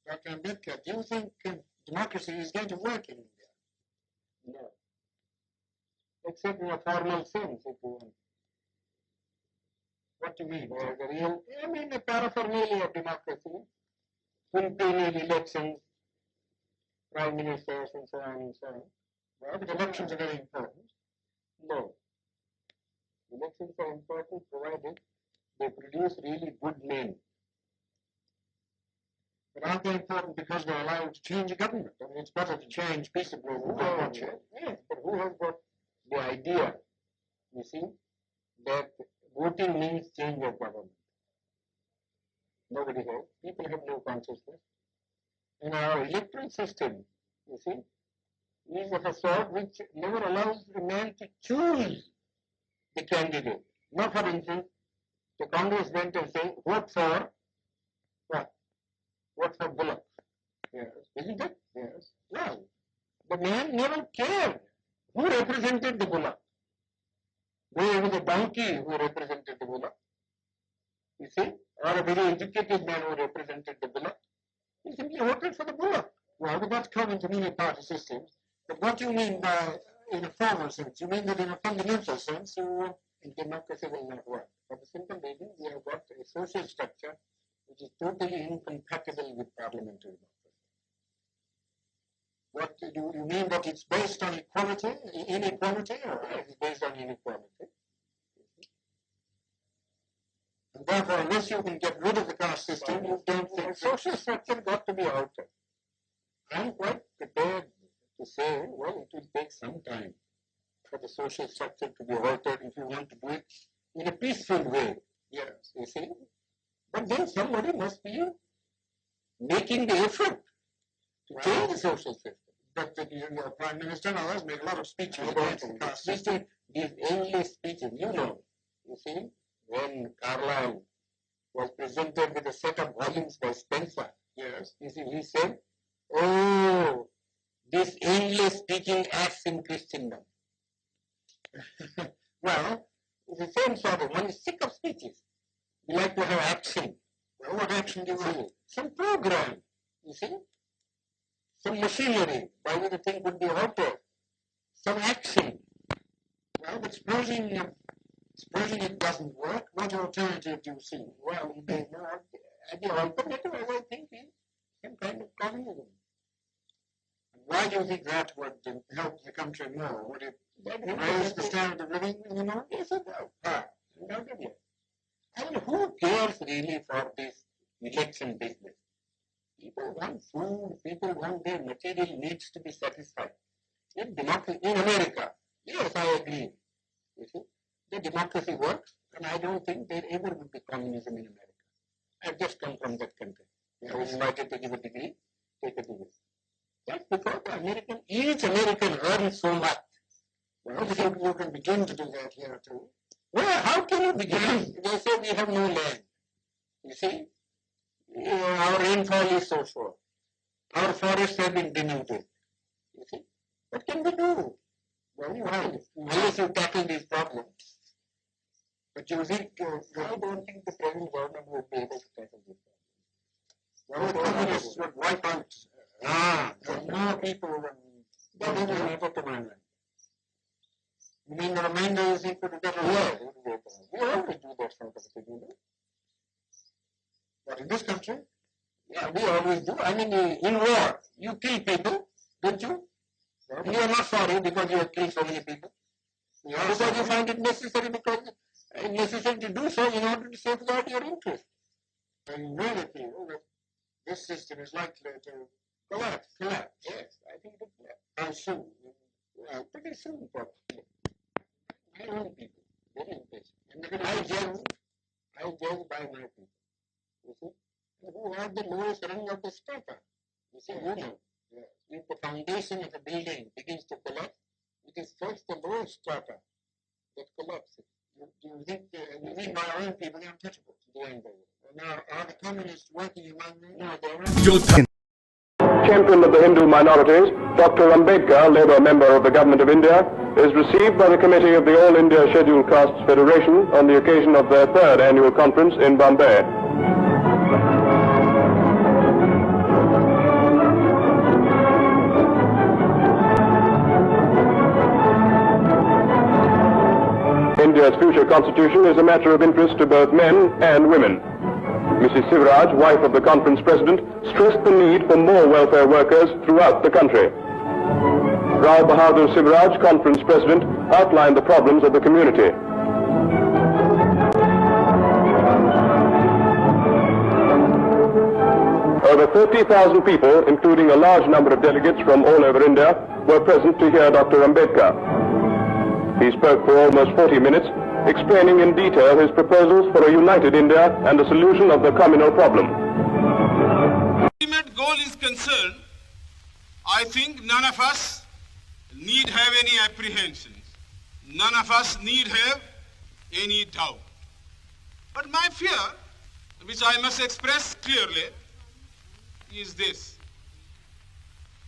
Dr. Ambedkar, do you think democracy is going to work in India? No. Except in a formal sense, if you want. What do you mean? The real, I mean, the paraphernalia of democracy, full-period elections, prime ministers, and so on and so on. Well, but elections are very important. No. Elections are important provided they produce really good men. But aren't they important because they're allowed to change a government? I mean, it's better to change peaceably than not. Yes, but who has got the idea, you see, that voting means change of government? Nobody has. People have no consciousness. And our electoral system, you see, is of a sort which never allows the man to choose the candidate. Now, for instance, the Congress went and say, vote for what? Vote for Bullock. Yes. Isn't it? Yes. Well, the man never cared who represented the Bullock. Whether it was a donkey who represented the Bullock, you see, or a very educated man who represented the Bullock. He simply voted for the Bullock. Well, but that's common to many party systems. But what do you mean by in a formal sense? You mean that in a fundamental sense, democracy will not work. For the simple reason, we have got a social structure which is totally incompatible with parliamentary democracy. What do you mean that it's based on equality, inequality, or it is based on inequality? And therefore, unless you can get rid of the caste system, you don't think the social structure got to be altered. I'm quite prepared to say, well, it will take some time for the social structure to be altered if you want to do it in a peaceful way. Yes. You see? But then somebody must be making the effort to change the social system. But your Prime Minister and others make a lot of speeches About against the caste system. these endless speeches, you see, when Carlyle was presented with a set of volumes by Spencer, Yes. you see, he said, oh, this endless speaking acts in Christendom. Well, it's the same sort of, one is sick of speeches. We like to have action. Well, what action do you want? Some program, you see, some machinery by which the thing could be altered, some action. Well, but supposing it doesn't work, what alternative do you see? Well, there's no the alternative, as I think, is some kind of communism. Why do you think that would help the country more? Would it raise the standard of living anymore? Yes, it does. Undoubtedly. I mean, who cares really for this election business? People want food, people want their material needs to be satisfied. In democracy, in America, yes, I agree. You see, the democracy works, and I don't think there ever would be communism in America. I've just come from that country. I was invited to give a degree, take a degree. That's because each American earns so much. Well, you can begin to do that here too. Well, how can you begin? They say we have no land. You see, our rainfall is so short. Our forests have been denuded. You see, what can we do? Well, unless you tackle these problems. But you think, I don't think the present government would be able to tackle these problems. well, the communists would wipe out more people than That doesn't matter to my mind. you mean the remainder you think would be better Yeah, off? we always do that sort of thing, But in this country, Yeah, we always do. I mean, in war, you kill people, don't you? You are not sorry because you have killed so many people. Because you find it necessary necessary to do so in order to safeguard your interest. and you really feel that this system is likely to collapse. Yes, I think that How soon? pretty soon, probably. My own people, very impatient. And I judge by my people. You see? Who have the lowest rung of the strata. You see, if the foundation of a building begins to collapse, it is first the lowest strata that collapses. Do you think you mean by our own people, the untouchables? Now, are the communists working among them? No, they are not. Champion of the Hindu minorities, Dr. Ambedkar, Labour member of the Government of India, is received by the Committee of the All India Scheduled Castes Federation on the occasion of their third annual conference in Bombay. India's future constitution is a matter of interest to both men and women. Mrs. Sivaraj, wife of the conference president, stressed the need for more welfare workers throughout the country. Rao Bahadur Sivaraj, conference president, outlined the problems of the community. Over 30,000 people, including a large number of delegates from all over India, were present to hear Dr. Ambedkar. He spoke for almost 40 minutes, explaining in detail his proposals for a united India and the solution of the communal problem. Ultimate goal is concerned, I think none of us need have any apprehensions. None of us need have any doubt. But my fear, which I must express clearly, is this.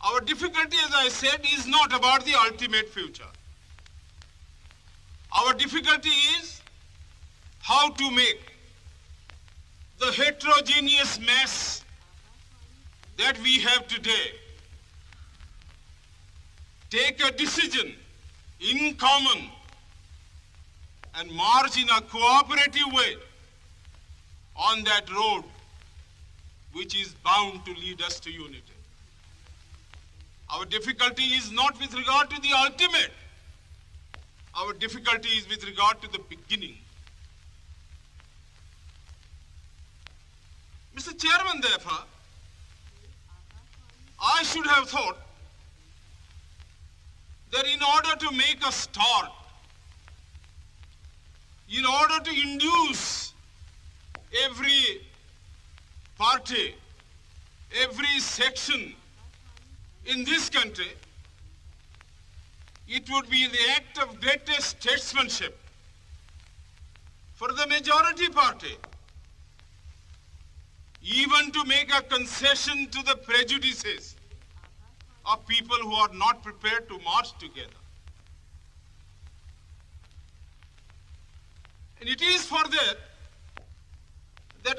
Our difficulty, as I said, is not about the ultimate future. Our difficulty is how to make the heterogeneous mess that we have today take a decision in common and march in a cooperative way on that road which is bound to lead us to unity. Our difficulty is not with regard to the ultimate. Our difficulty is with regard to the beginning. Mr. Chairman, therefore, I should have thought that in order to make a start, in order to induce every party, every section in this country, it would be the act of greatest statesmanship for the majority party even to make a concession to the prejudices of people who are not prepared to march together. And it is for that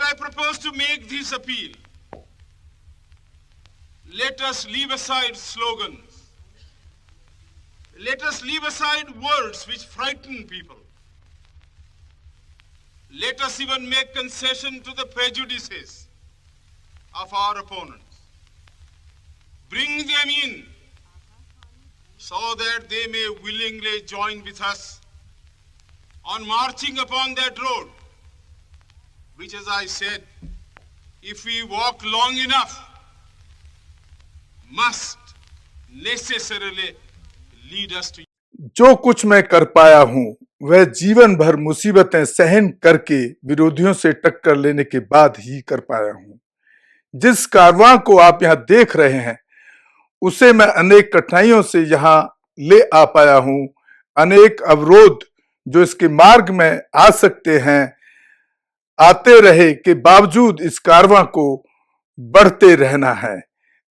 I propose to make this appeal. Let us leave aside slogans. Let us leave aside words which frighten people. Let us even make concession to the prejudices of our opponents. Bring them in so that they may willingly join with us on marching upon that road, which, as I said, if we walk long enough, must necessarily lead us to. जो कुछ मैं कर पाया हूं वह जीवन भर मुसीबतें सहन करके विरोधियों से टक्कर लेने के बाद ही कर पाया हूं। जिस कारवां को आप यहां देख रहे हैं उसे मैं अनेक कठिनाइयों से यहां ले आ पाया हूं। अनेक अवरोध जो इसके मार्ग में आ सकते हैं आते रहे के बावजूद इस कारवां को बढ़ते रहना है।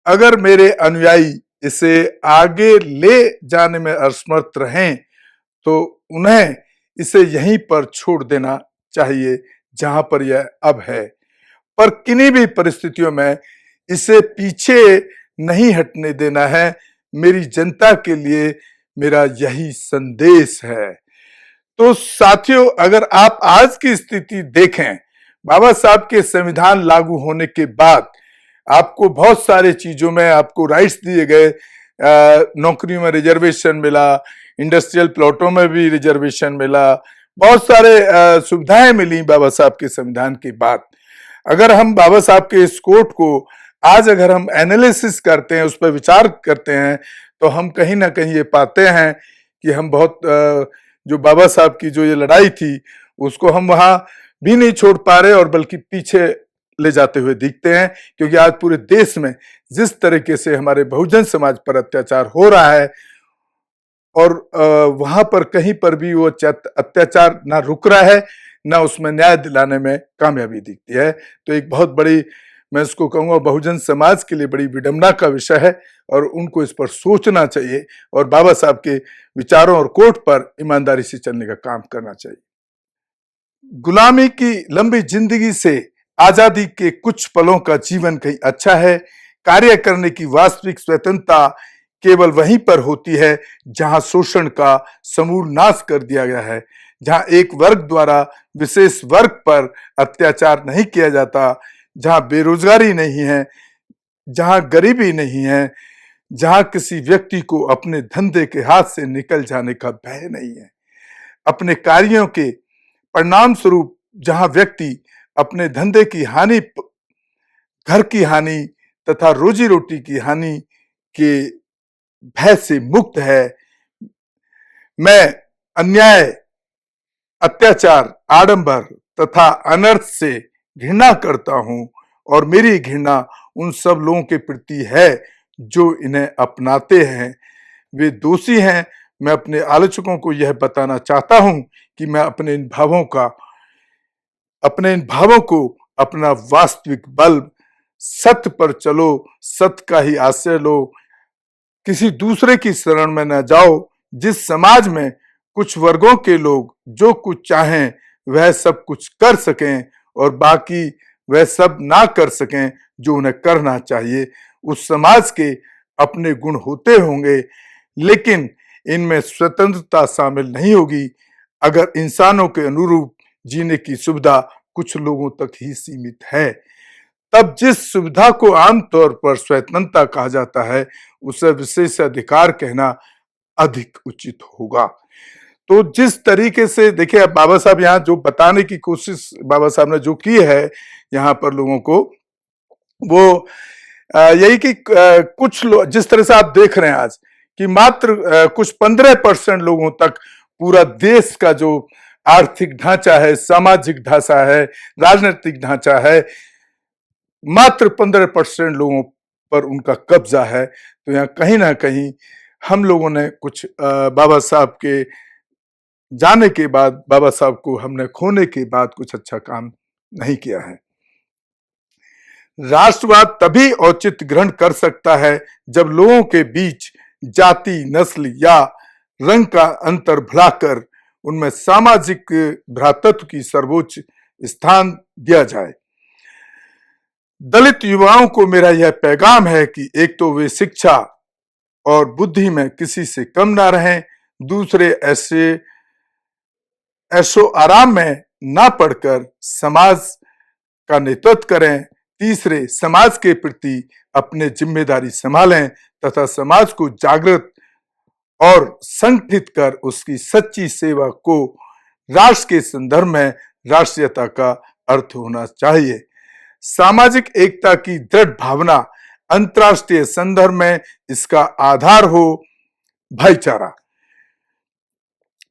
अगर मेरे अनुयायी इसे आगे ले जाने में असमर्थ रहें तो उन्हें इसे यहीं पर छोड़ देना चाहिए जहां पर यह अब है, पर किन्हीं भी परिस्थितियों में इसे पीछे नहीं हटने देना है। मेरी जनता के लिए मेरा यही संदेश है। तो साथियों, अगर आप आज की स्थिति देखें, बाबा साहब के संविधान लागू होने के बाद आपको बहुत सारे चीजों में आपको राइट्स दिए गए, नौकरी में रिजर्वेशन मिला, इंडस्ट्रियल प्लॉटों में भी रिजर्वेशन मिला, बहुत सारे सुविधाएं मिली बाबा साहब के संविधान के बाद। अगर हम बाबा साहब के इस कोट को आज अगर हम एनालिसिस करते हैं, उस पर विचार करते हैं, तो हम कहीं ना कहीं ये पाते हैं कि हम बहुत जो बाबा साहब की जो ये लड़ाई थी उसको हम वहां भी नहीं छोड़ पा रहे और बल्कि पीछे ले जाते हुए दिखते हैं। क्योंकि आज पूरे देश में जिस तरीके से हमारे बहुजन समाज पर अत्याचार हो रहा है और वहां पर कहीं पर भी वो अत्याचार ना रुक रहा है, ना उसमें न्याय दिलाने में कामयाबी दिखती है। तो एक बहुत बड़ी, मैं इसको कहूँगा, बहुजन समाज के लिए बड़ी विडंबना का विषय है और उनको इस पर सोचना चाहिए और बाबा साहब के विचारों और कोट पर ईमानदारी से चलने का काम करना चाहिए। गुलामी की लंबी जिंदगी से आजादी के कुछ पलों का जीवन कहीं अच्छा है। कार्य करने की वास्तविक स्वतंत्रता केवल वहीं पर होती है जहां शोषण का समूल नाश कर दिया गया है। जहां एक वर्ग द्वारा विशेष वर्ग पर अत्याचार नहीं किया जाता, जहां बेरोजगारी नहीं है, जहां गरीबी नहीं है, जहां किसी व्यक्ति को अपने धंधे के हाथ से निकल जाने का भय नहीं है, अपने कार्यों के परिणाम स्वरूप जहां व्यक्ति अपने धंधे की हानि, घर की हानि तथा रोजी रोटी की हानि के भय से मुक्त है। मैं अन्याय, अत्याचार, आडंबर तथा अनर्थ से घृणा करता हूं और मेरी घृणा उन सब लोगों के प्रति है जो इन्हें अपनाते हैं। वे दोषी हैं। मैं अपने आलोचकों को यह बताना चाहता हूं कि मैं अपने इन भावों को अपना वास्तविक बल, सत्य पर चलो, सत्य का ही आश्रय लो, किसी दूसरे की शरण में न जाओ। जिस समाज में कुछ वर्गों के लोग जो कुछ चाहें वह सब कुछ कर सकें और बाकी वह सब ना कर सकें जो उन्हें करना चाहिए, उस समाज के अपने गुण होते होंगे, लेकिन इनमें स्वतंत्रता शामिल नहीं होगी अगर इंसानों के अनुरूप जीने की सुविधा कुछ लोगों तक ही सीमित है। तब जिस सुविधा को आमतौर पर स्वतंत्रता कहा जाता है उसे विशेषाधिकार कहना अधिक उचित होगा। तो जिस तरीके से देखिए, अब बाबा साहब यहाँ जो बताने की कोशिश बाबा साहब ने जो की है यहाँ पर लोगों को, वो यही कि कुछ लोग, जिस तरह से आप देख रहे हैं आज कि मात्र कुछ 15% लोगों तक पूरा देश का जो आर्थिक ढांचा है, सामाजिक ढांचा है, राजनीतिक ढांचा है, मात्र 15% लोगों पर उनका कब्जा है। तो यहाँ कहीं ना कहीं हम लोगों ने कुछ बाबा साहब के जाने के बाद, बाबा साहब को हमने खोने के बाद कुछ अच्छा काम नहीं किया है। राष्ट्रवाद तभी औचित्य ग्रहण कर सकता है जब लोगों के बीच जाति, नस्ल या रंग का अंतर भुलाकर उनमें सामाजिक भ्रातृत्व की सर्वोच्च स्थान दिया जाए। दलित युवाओं को मेरा यह पैगाम है कि एक तो वे शिक्षा और बुद्धि में किसी से कम ना रहें, दूसरे ऐशो आराम में ना पड़कर समाज का नेतृत्व करें, तीसरे समाज के प्रति अपने जिम्मेदारी संभालें तथा समाज को जागृत और संगठित कर उसकी सच्ची सेवा को राष्ट्र के संदर्भ में राष्ट्रीयता का अर्थ होना चाहिए। सामाजिक एकता की दृढ़ भावना अंतर्राष्ट्रीय संदर्भ में इसका आधार हो भाईचारा।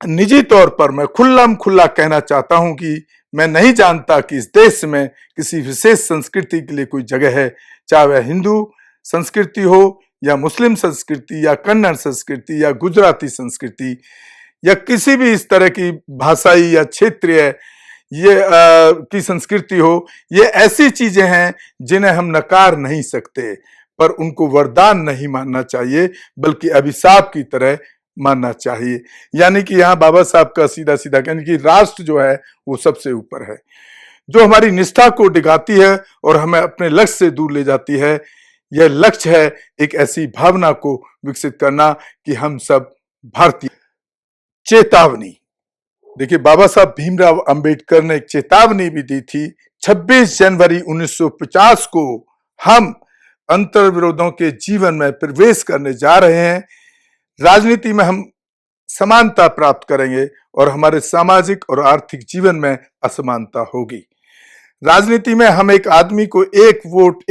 निजी तौर पर मैं खुल्ला कहना चाहता हूं कि मैं नहीं जानता कि इस देश में किसी विशेष संस्कृति के लिए कोई जगह है, चाहे वह हिंदू संस्कृति हो या मुस्लिम संस्कृति या कन्नड़ संस्कृति या गुजराती संस्कृति या किसी भी इस तरह की भाषाई या क्षेत्रीय की संस्कृति हो। ये ऐसी चीजें हैं जिन्हें हम नकार नहीं सकते, पर उनको वरदान नहीं मानना चाहिए बल्कि अभिशाप की तरह मानना चाहिए। यानी कि यहाँ बाबा साहब का सीधा सीधा यानी कि राष्ट्र जो है वो सबसे ऊपर है, जो हमारी निष्ठा को डिगाती है और हमें अपने लक्ष्य से दूर ले जाती है। यह लक्ष्य है एक ऐसी भावना को विकसित करना कि हम सब भारतीय। चेतावनी, देखिए बाबा साहब भीमराव अंबेडकर ने एक चेतावनी भी दी थी। 26 जनवरी 1950 को हम अंतर्विरोधों के जीवन में प्रवेश करने जा रहे हैं। राजनीति में हम समानता प्राप्त करेंगे और हमारे सामाजिक और आर्थिक जीवन में असमानता होगी। राजनीति में हम एक आदमी को एक वोट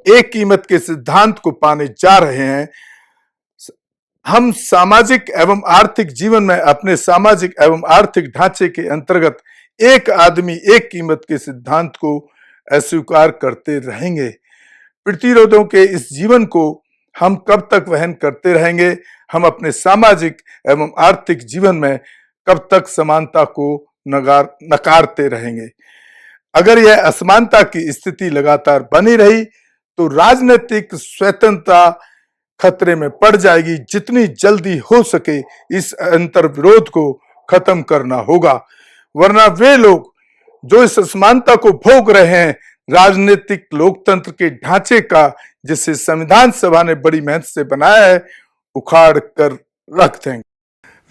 एक कीमत के सिद्धांत को पाने जा रहे हैं। हम सामाजिक एवं आर्थिक जीवन में अपने सामाजिक एवं आर्थिक ढांचे के अंतर्गत एक आदमी एक कीमत के सिद्धांत को अस्वीकार करते रहेंगे। प्रतिरोधों के इस जीवन को हम कब तक वहन करते रहेंगे? हम अपने सामाजिक एवं आर्थिक जीवन में कब तक समानता को नकारते रहेंगे? अगर यह असमानता की स्थिति लगातार बनी रही तो राजनीतिक स्वतंत्रता खतरे में पड़ जाएगी। जितनी जल्दी हो सके इस अंतर्विरोध को खत्म करना होगा, वरना वे लोग जो इस असमानता को भोग रहे हैं राजनीतिक लोकतंत्र के ढांचे का, जिसे संविधान सभा ने बड़ी मेहनत से बनाया है, उखाड़ कर रख देंगे।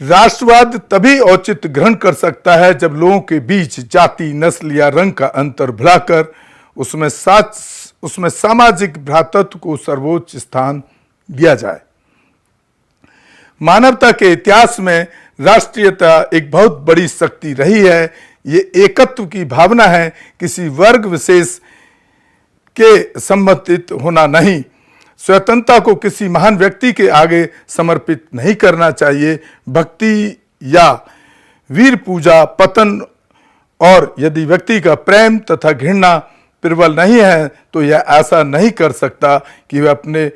राष्ट्रवाद तभी औचित्य ग्रहण कर सकता है जब लोगों के बीच जाति, नस्ल या रंग का अंतर भुलाकर उसमें सामाजिक भ्रातृत्व को सर्वोच्च स्थान दिया जाए। मानवता के इतिहास में राष्ट्रीयता एक बहुत बड़ी शक्ति रही है। ये एकत्व की भावना है, किसी वर्ग विशेष के संबंधित होना नहीं। स्वतंत्रता को किसी महान व्यक्ति के आगे समर्पित नहीं करना चाहिए। भक्ति या वीर पूजा पतन, और यदि व्यक्ति का प्रेम तथा घृणा प्रबल नहीं है तो यह ऐसा नहीं कर सकता कि वह अपने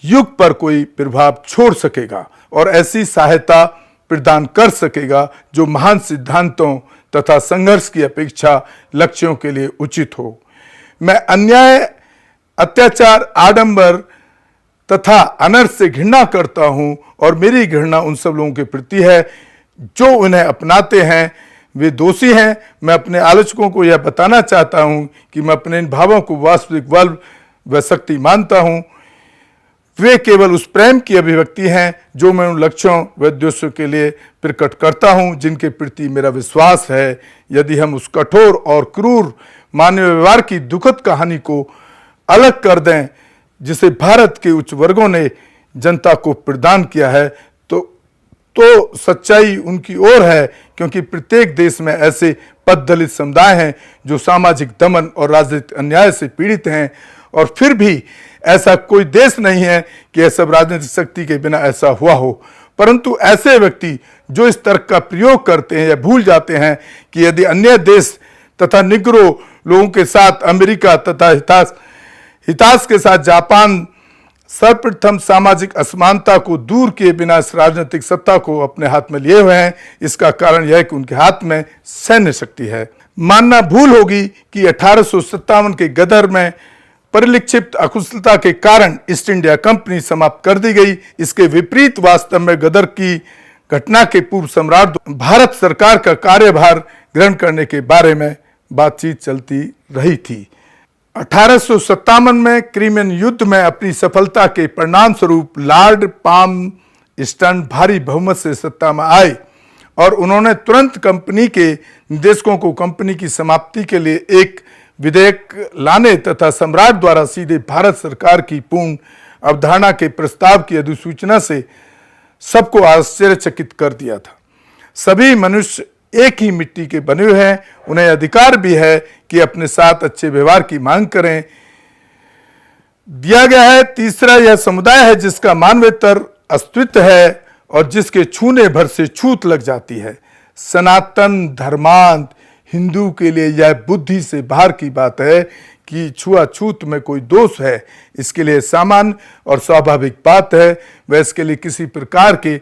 युग पर कोई प्रभाव छोड़ सकेगा और ऐसी सहायता प्रदान कर सकेगा जो महान सिद्धांतों तथा संघर्ष की अपेक्षा लक्ष्यों के लिए उचित हो। मैं अन्याय, अत्याचार, आडंबर तथा अनर्थ से घृणा करता हूं और मेरी घृणा उन सब लोगों के प्रति है जो उन्हें अपनाते हैं। वे दोषी हैं। मैं अपने आलोचकों को यह बताना चाहता हूं कि मैं अपने इन भावों को वास्तविक बल व शक्ति मानता हूं। वे केवल उस प्रेम की अभिव्यक्ति हैं जो मैं उन लक्ष्यों व उद्देश्यों के लिए प्रकट करता हूं जिनके प्रति मेरा विश्वास है। यदि हम उस कठोर और क्रूर मानवीय व्यवहार की दुखद कहानी को अलग कर दें जिसे भारत के उच्च वर्गों ने जनता को प्रदान किया है, तो सच्चाई उनकी ओर है, क्योंकि प्रत्येक देश में ऐसे पद दलित समुदाय हैं जो सामाजिक दमन और राजनीतिक अन्याय से पीड़ित हैं, और फिर भी ऐसा कोई देश नहीं है कि यह सब राजनीतिक शक्ति के बिना ऐसा हुआ हो। परंतु ऐसे व्यक्ति जो इस तर्क का प्रयोग करते हैं या भूल जाते हैं कि यदि अन्य देश तथा निग्रो लोगों के साथ अमेरिका तथा हितास के साथ जापान सर्वप्रथम सामाजिक असमानता को दूर किए बिना इस राजनीतिक सत्ता को अपने हाथ में लिए हुए हैं, इसका कारण यह है कि उनके हाथ में सैन्य शक्ति है। मानना भूल होगी कि 1857 के गदर में परिलक्षित अकुशलता के कारण ईस्ट इंडिया कंपनी समाप्त कर दी गई। इसके विपरीत वास्तव में गदर की घटना के पूर्व सम्राट भारत सरकार का कार्यभार ग्रहण करने के बारे में बातचीत चलती रही थी। 1857 में क्रीमियन युद्ध में अपनी सफलता के परिणाम स्वरूप लॉर्ड पाल्मस्टन भारी बहुमत से सत्ता में आए और उन्होंने तुरंत कंपनी के निदेशकों को कंपनी की समाप्ति के लिए एक विधेयक लाने तथा सम्राट द्वारा सीधे भारत सरकार की पूर्ण अवधारणा के प्रस्ताव की अधिसूचना से सबको आश्चर्यचकित कर दिया था। सभी मनुष्य एक ही मिट्टी के बने हुए हैं, उन्हें अधिकार भी है कि अपने साथ अच्छे व्यवहार की मांग करें। दिया गया है तीसरा, यह समुदाय है जिसका मानवेतर अस्तित्व है और जिसके छूने भर से छूत लग जाती है। सनातन धर्मांध हिंदू के लिए यह बुद्धि से बाहर की बात है कि छुआछूत में कोई दोष है। इसके लिए सामान्य और स्वाभाविक बात है। वह इसके लिए किसी प्रकार के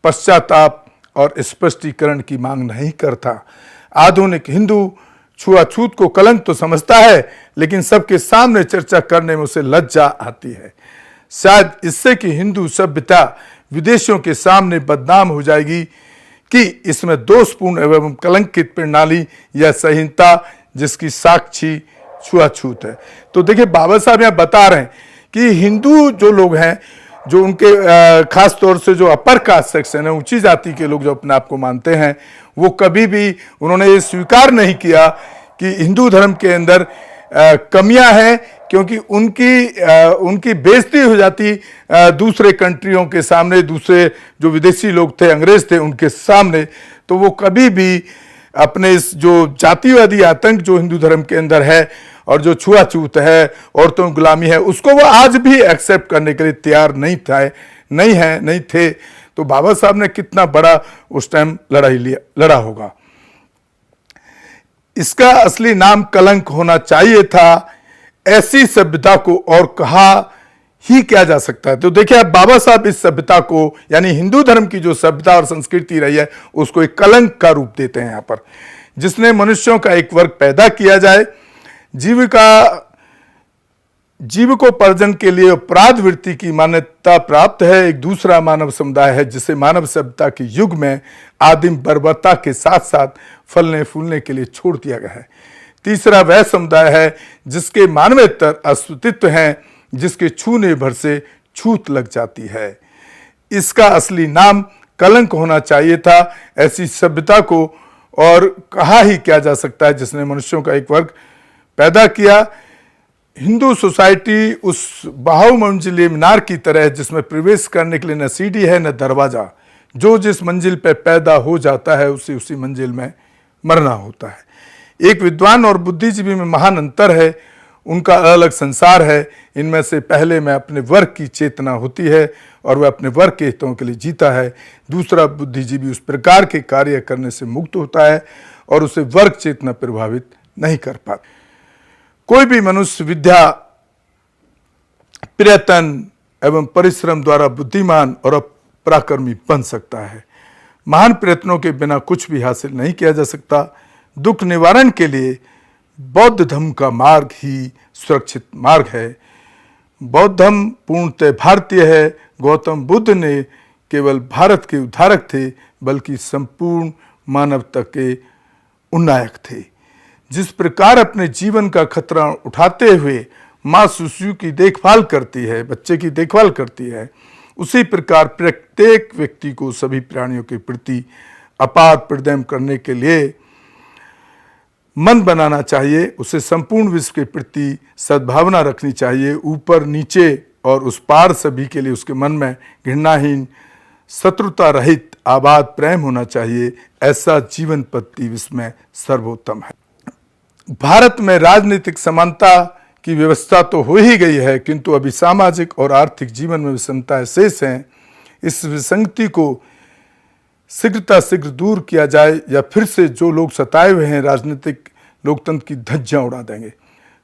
पश्चाताप और स्पष्टीकरण की मांग नहीं करता। आधुनिक हिंदू छुआछूत को कलंक तो समझता है, लेकिन सबके सामने चर्चा करने में उसे लज्जा आती है, शायद इससे कि हिंदू सभ्यता विदेशियों के सामने बदनाम हो जाएगी कि इसमें दोषपूर्ण एवं कलंकित प्रणाली या संहिता जिसकी साक्षी छुआछूत है। तो देखिए, बाबा साहब यहाँ बता रहे हैं कि हिंदू जो लोग हैं, जो उनके खास तौर से जो अपर कास्ट सेक्शन है, ऊंची जाति के लोग जो अपने आप को मानते हैं, वो कभी भी उन्होंने ये स्वीकार नहीं किया कि हिंदू धर्म के अंदर कमियां हैं, क्योंकि उनकी बेइज्जती हो जाती दूसरे कंट्रियों के सामने, दूसरे जो विदेशी लोग थे, अंग्रेज थे, उनके सामने। तो वो कभी भी अपने इस जो जातिवादी आतंक जो हिंदू धर्म के अंदर है और जो छुआछूत है, औरतों की गुलामी है, उसको वो आज भी एक्सेप्ट करने के लिए तैयार नहीं थे। तो बाबा साहब ने कितना बड़ा उस टाइम लड़ा होगा। इसका असली नाम कलंक होना चाहिए था। ऐसी सभ्यता को और कहा ही क्या जा सकता है। तो देखिए, अब बाबा साहब इस सभ्यता को, यानी हिंदू धर्म की जो सभ्यता और संस्कृति रही है, उसको एक कलंक का रूप देते हैं यहाँ पर, जिसने मनुष्यों का एक वर्ग पैदा किया जाए, जीविकोपार्जन के लिए अपराध वृत्ति की मान्यता प्राप्त है। एक दूसरा मानव समुदाय है जिसे मानव सभ्यता के युग में आदिम बर्बरता के साथ साथ फलने फूलने के लिए छोड़ दिया गया है। तीसरा वह समुदाय है जिसके मानवेतर अस्तित्व हैं, जिसके छूने भर से छूत लग जाती है। इसका असली नाम कलंक होना चाहिए था। ऐसी सभ्यता को और कहा ही क्या जा सकता है जिसने मनुष्यों का एक वर्ग पैदा किया। हिंदू सोसाइटी उस बहुमंजिली मीनार की तरह है जिसमें प्रवेश करने के लिए न सीढ़ी है न दरवाजा। जो जिस मंजिल पर पैदा हो जाता है उसे उसी मंजिल में मरना होता है। एक विद्वान और बुद्धिजीवी में महान अंतर है, उनका अलग संसार है। इनमें से पहले में अपने वर्ग की चेतना होती है और वह अपने वर्ग के हितों के लिए जीता है। दूसरा बुद्धिजीवी उस प्रकार के कार्य करने से मुक्त होता है और उसे वर्ग चेतना प्रभावित नहीं कर पाता। कोई भी मनुष्य विद्या, प्रयत्न एवं परिश्रम द्वारा बुद्धिमान और पराक्रमी बन सकता है। महान प्रयत्नों के बिना कुछ भी हासिल नहीं किया जा सकता। दुख निवारण के लिए बौद्ध धर्म का मार्ग ही सुरक्षित मार्ग है। बौद्ध धर्म पूर्णतः भारतीय है। गौतम बुद्ध ने केवल भारत के उद्धारक थे, बल्कि संपूर्ण मानवता के उन्नायक थे। जिस प्रकार अपने जीवन का खतरा उठाते हुए माँ शिशु की देखभाल करती है, बच्चे की देखभाल करती है, उसी प्रकार प्रत्येक व्यक्ति को सभी प्राणियों के प्रति अपार प्रेम करने के लिए मन बनाना चाहिए। उसे संपूर्ण विश्व के प्रति सद्भावना रखनी चाहिए। ऊपर नीचे और उस पार सभी के लिए उसके मन में घृणाहीन, शत्रुता रहित आबाद प्रेम होना चाहिए। ऐसा जीवन पद्धति विश्व में सर्वोत्तम है। भारत में राजनीतिक समानता की व्यवस्था तो हो ही गई है, किंतु अभी सामाजिक और आर्थिक जीवन में विषमताएं शेष हैं। इस विसंगति को शीघ्र दूर किया जाए या फिर से जो लोग सताए हुए हैं राजनीतिक लोकतंत्र की धज्जियां उड़ा देंगे।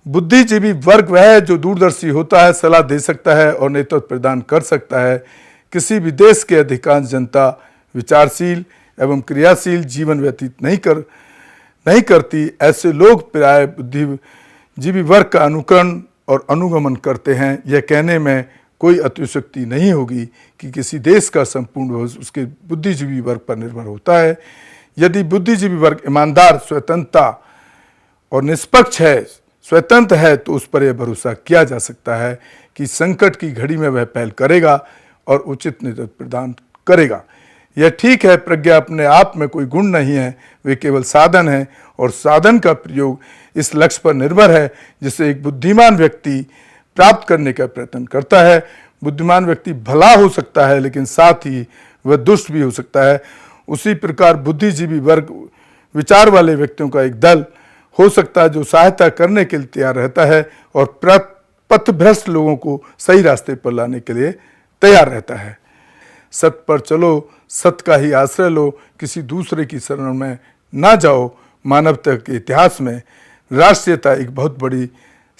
बुद्धिजीवी वर्ग वह है जो दूरदर्शी होता है, सलाह दे सकता है और नेतृत्व प्रदान कर सकता है। किसी भी देश के अधिकांश जनता विचारशील एवं क्रियाशील जीवन व्यतीत नहीं करती। ऐसे लोग प्राय बुद्धिजीवी वर्ग का अनुकरण और अनुगमन करते हैं। यह कहने में कोई अतिशयोक्ति नहीं होगी कि किसी देश का संपूर्ण भविष्य उसके बुद्धिजीवी वर्ग पर निर्भर होता है। यदि बुद्धिजीवी वर्ग ईमानदार, स्वतंत्रता और निष्पक्ष है, स्वतंत्र है, तो उस पर यह भरोसा किया जा सकता है कि संकट की घड़ी में वह पहल करेगा और उचित नेतृत्व प्रदान करेगा। यह ठीक है, प्रज्ञा अपने आप में कोई गुण नहीं है, वे केवल साधन है और साधन का प्रयोग इस लक्ष्य पर निर्भर है जिसे एक बुद्धिमान व्यक्ति प्राप्त करने का प्रयत्न करता है। बुद्धिमान व्यक्ति भला हो सकता है, लेकिन साथ ही वह दुष्ट भी हो सकता है। उसी प्रकार बुद्धिजीवी वर्ग विचार वाले व्यक्तियों का एक दल हो सकता है जो सहायता करने के लिए तैयार रहता है और पथभ्रष्ट लोगों को सही रास्ते पर लाने के लिए तैयार रहता है। सत्य पर चलो, सत्य का ही आश्रय लो, किसी दूसरे की शरण में ना जाओ। मानवता के इतिहास में राष्ट्रीयता एक बहुत बड़ी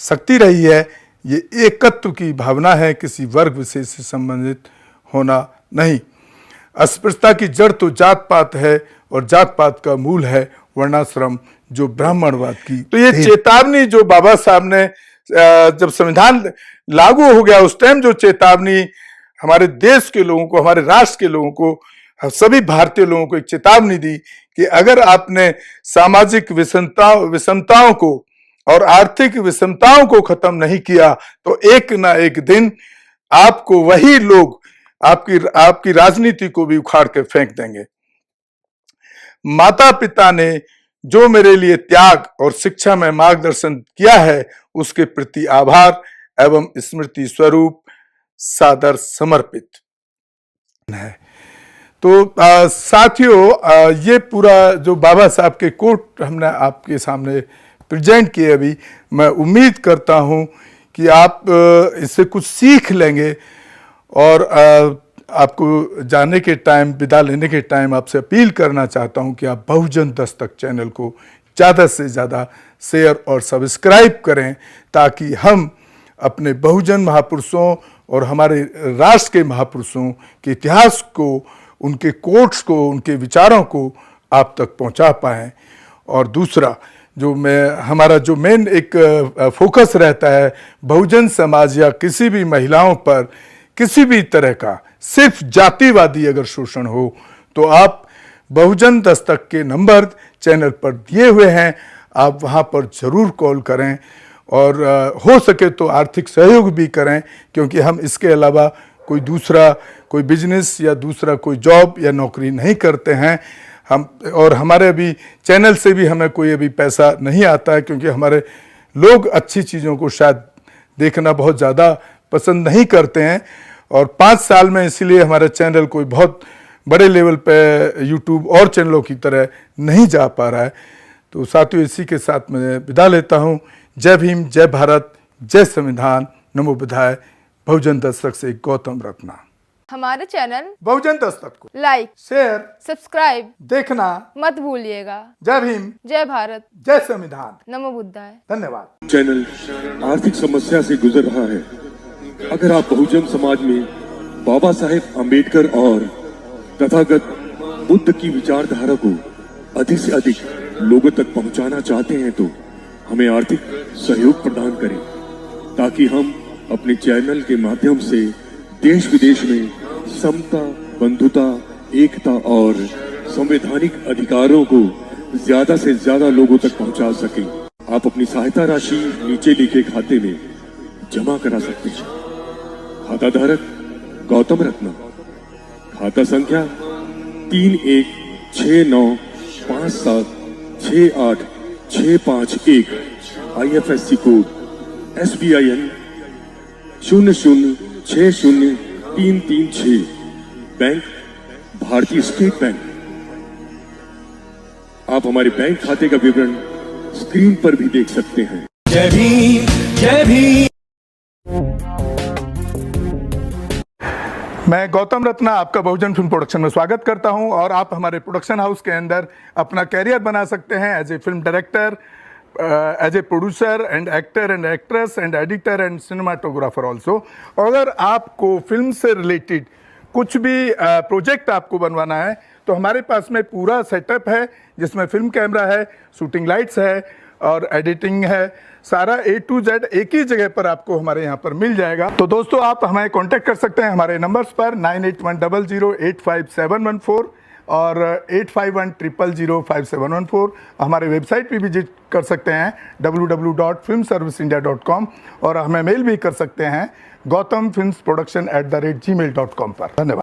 शक्ति रही है। ये एकत्व की भावना है, किसी वर्ग विशेष से संबंधित होना नहीं। अस्पृश्यता की जड़ तो जात पात है और जात पात का मूल है वर्णाश्रम, जो ब्राह्मणवाद की। तो ये चेतावनी जो बाबा साहब ने जब संविधान लागू हो गया उस टाइम जो चेतावनी हमारे देश के लोगों को, हमारे राष्ट्र के लोगों को, सभी भारतीय लोगों को एक चेतावनी दी कि अगर आपने सामाजिक विषमताओं को और आर्थिक विषमताओं को खत्म नहीं किया तो एक ना एक दिन आपको वही लोग आपकी राजनीति को भी उखाड़ कर फेंक देंगे। माता पिता ने जो मेरे लिए त्याग और शिक्षा में मार्गदर्शन किया है उसके प्रति आभार एवं स्मृति स्वरूप सादर समर्पित है। तो साथियों, ये पूरा जो बाबा साहब के कोट हमने आपके सामने प्रेजेंट किए, अभी मैं उम्मीद करता हूँ कि आप इससे कुछ सीख लेंगे और आपको जाने के टाइम, विदा लेने के टाइम आपसे अपील करना चाहता हूँ कि आप बहुजन दस्तक चैनल को ज़्यादा से ज़्यादा शेयर और सब्सक्राइब करें, ताकि हम अपने बहुजन महापुरुषों और हमारे राष्ट्र के महापुरुषों के इतिहास को, उनके कोट्स को, उनके विचारों को आप तक पहुंचा पाएं। और दूसरा हमारा जो मेन एक फोकस रहता है बहुजन समाज या किसी भी महिलाओं पर किसी भी तरह का सिर्फ जातिवादी अगर शोषण हो तो आप बहुजन दस्तक के नंबर चैनल पर दिए हुए हैं, आप वहां पर ज़रूर कॉल करें और हो सके तो आर्थिक सहयोग भी करें, क्योंकि हम इसके अलावा कोई बिजनेस या दूसरा कोई जॉब या नौकरी नहीं करते हैं। और हमारे अभी चैनल से भी हमें कोई अभी पैसा नहीं आता है, क्योंकि हमारे लोग अच्छी चीज़ों को शायद देखना बहुत ज़्यादा पसंद नहीं करते हैं। और 5 साल में इसीलिए हमारा चैनल कोई बहुत बड़े लेवल पे यूट्यूब और चैनलों की तरह नहीं जा पा रहा है। तो साथियों, इसी के साथ मैं विदा लेता हूँ। जय भीम, जय भारत, जय संविधान, नमो बुद्धाय। बहुजन दस्तक से गौतम रत्ना। हमारे चैनल बहुजन दस्तक को लाइक, शेयर, सब्सक्राइब देखना मत भूलिएगा। जय भीम, जय भारत, जय संविधान, नमो बुद्धाय। धन्यवाद। चैनल आर्थिक समस्या से गुजर रहा है। अगर आप बहुजन समाज में बाबा साहेब अम्बेडकर और तथागत बुद्ध की विचारधारा को अधिक से अधिक लोगों तक पहुंचाना चाहते हैं तो हमें आर्थिक सहयोग प्रदान करें, ताकि हम अपने चैनल के माध्यम से देश विदेश में समता, बंधुता, एकता और संवैधानिक अधिकारों को ज्यादा से ज्यादा लोगों तक पहुंचा सकें। आप अपनी सहायता राशि नीचे लिखे खाते में जमा करा सकते हैं। खाता धारक गौतम रत्ना, खाता संख्या 3169576865 IFSC कोड SBIN 0060336, बैंक भारतीय स्टेट बैंक। आप हमारे बैंक खाते का विवरण स्क्रीन पर भी देख सकते हैं। जय भीम, जय भीम। मैं गौतम रत्ना आपका बहुजन फिल्म प्रोडक्शन में स्वागत करता हूं। और आप हमारे प्रोडक्शन हाउस के अंदर अपना कैरियर बना सकते हैं as a film director, as a producer and actor and actress and editor and cinematographer also. और अगर आपको फिल्म से रिलेटेड कुछ भी प्रोजेक्ट आपको बनवाना है तो हमारे पास में पूरा सेटअप है, जिसमें फिल्म कैमरा है, शूटिंग लाइट्स है और एडिटिंग है। सारा A to Z एक ही जगह पर आपको हमारे यहाँ पर मिल जाएगा। तो दोस्तों, आप हमें कांटेक्ट कर सकते हैं हमारे नंबर्स पर 9810085714 और 8510005714। हमारे वेबसाइट पे विजिट कर सकते हैं www.filmserviceindia.com और हमें मेल भी कर सकते हैं gautamfilmsproduction@gmail.com पर। धन्यवाद।